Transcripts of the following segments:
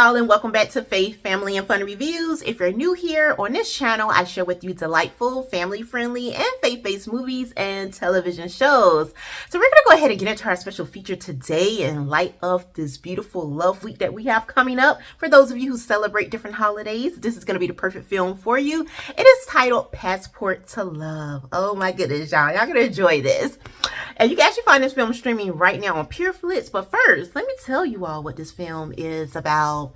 y'all, and welcome back to Faith, Family, and Fun Reviews. If you're new here on this channel, I share with you delightful, family-friendly, and faith-based movies and television shows. So we're going to go ahead and get into our special feature today in light of this beautiful love week that we have coming up. For those of you who celebrate different holidays, this is going to be the perfect film for you. It is titled Passport to Love. Oh my goodness, y'all. Y'all going to enjoy this. And you can actually find this film streaming right now on Pureflix. But first, let me tell you all what this film is about.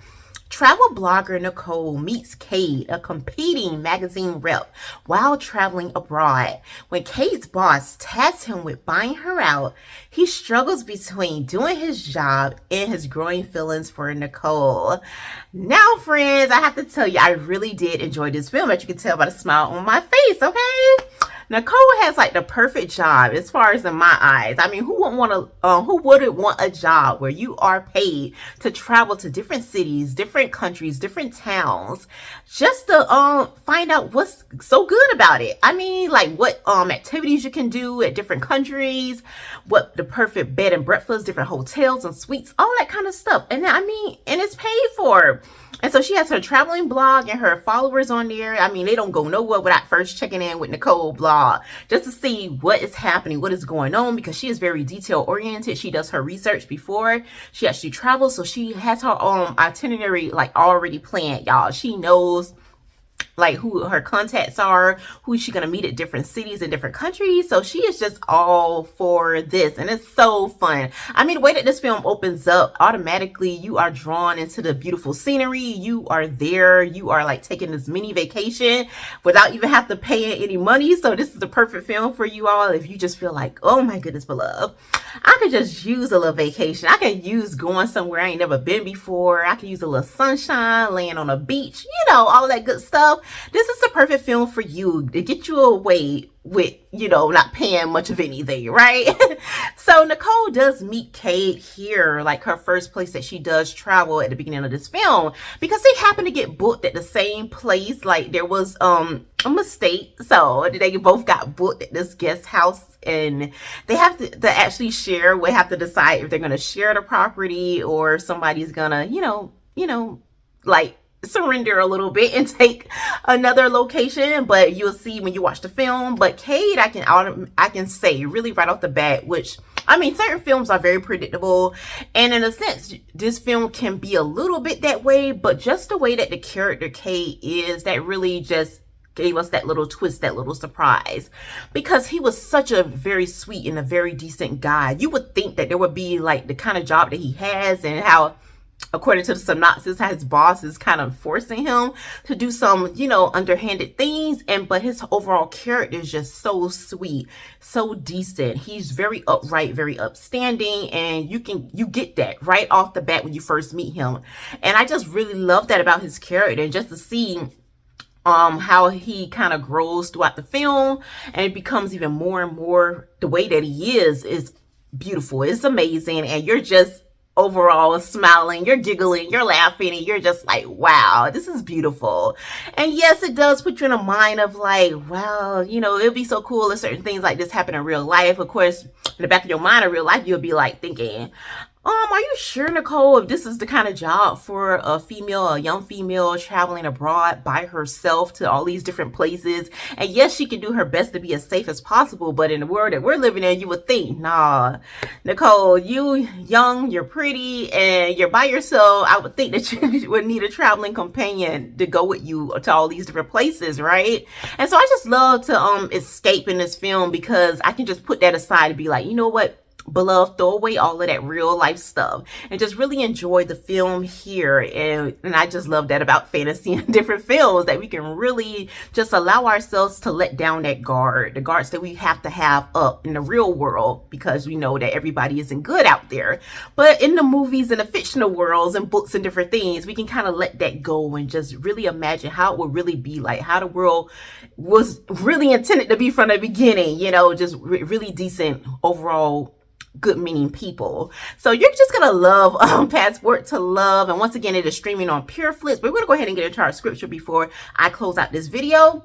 Travel blogger Nicole meets Kate, a competing magazine rep, while traveling abroad. When Kate's boss tasks him with buying her out, he struggles between doing his job and his growing feelings for Nicole. Now, friends, I have to tell you, I really did enjoy this film, as you can tell by the smile on my face, okay? Nicole has like the perfect job as far as in my eyes. I mean, who wouldn't want a job where you are paid to travel to different cities, different countries, different towns, just to find out what's so good about it? I mean, like what activities you can do at different countries, what the perfect bed and breakfast, different hotels and suites, all that kind of stuff. And I mean, and it's paid for. And so she has her traveling blog and her followers on there. I mean, they don't go nowhere without first checking in with Nicole blog just to see what is happening, what is going on, because she is very detail oriented. She does her research before she actually travels. So she has her own itinerary like already planned, y'all. She knows like who her contacts are, who is she gonna meet at different cities and different countries. So she is just all for this, and it's so fun. I mean, the way that this film opens up, automatically you are drawn into the beautiful scenery. You are there, you are like taking this mini vacation without even have to pay any money. So this is the perfect film for you all if you just feel like, oh my goodness, beloved, I could just use a little vacation. I can use going somewhere I ain't never been before. I can use a little sunshine, laying on a beach, you know, all that good stuff. This is the perfect film for you to get you away with, you know, not paying much of anything, right? So Nicole does meet Kate here, like her first place that she does travel at the beginning of this film, because they happen to get booked at the same place. Like there was a mistake, so they both got booked at this guest house, and they have to actually share. We have to decide if they're going to share the property or somebody's gonna, you know, like surrender a little bit and take another location. But you'll see when you watch the film. But Kate, I can say really right off the bat, which I mean, certain films are very predictable, and in a sense this film can be a little bit that way, but just the way that the character Kate is, that really just gave us that little twist, that little surprise, because he was such a very sweet and a very decent guy. You would think that there would be like the kind of job that he has, and how, according to the synopsis, how his boss is kind of forcing him to do some, you know, underhanded things. But his overall character is just so sweet, so decent. He's very upright, very upstanding, and you get that right off the bat when you first meet him. And I just really love that about his character, and just to see how he kind of grows throughout the film, and it becomes even more and more the way that he is beautiful. It's amazing, and you're just overall smiling, you're giggling, you're laughing, and you're just like, wow, this is beautiful. And yes, it does put you in a mind of like, wow, you know, it'd be so cool if certain things like this happen in real life. Of course, in the back of your mind in real life, you'll be like thinking, are you sure, Nicole, if this is the kind of job for a young female traveling abroad by herself to all these different places? And yes, she can do her best to be as safe as possible, but in the world that we're living in, you would think, nah, Nicole, you young, you're pretty, and you're by yourself. I would think that you would need a traveling companion to go with you to all these different places, right? And so I just love to escape in this film, because I can just put that aside and be like, you know what, beloved, throw away all of that real life stuff and just really enjoy the film here. And I just love that about fantasy and different films, that we can really just allow ourselves to let down that guard, the guards that we have to have up in the real world, because we know that everybody isn't good out there. But in the movies and the fictional worlds and books and different things, we can kind of let that go and just really imagine how it would really be like, how the world was really intended to be from the beginning, you know, just really decent overall good meaning people. So you're just gonna love Passport to Love. And once again, it is streaming on Pureflix. But we're gonna go ahead and get into our scripture before I close out this video.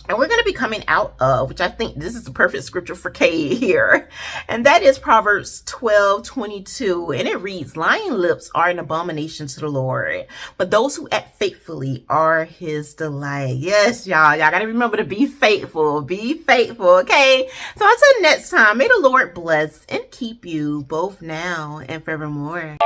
and we're going to be coming out of, which I think this is the perfect scripture for Kay here. And that is Proverbs 12:22. And it reads, lying lips are an abomination to the Lord, but those who act faithfully are his delight. Yes, y'all got to remember to be faithful. Be faithful, okay? So until next time, may the Lord bless and keep you both now and forevermore.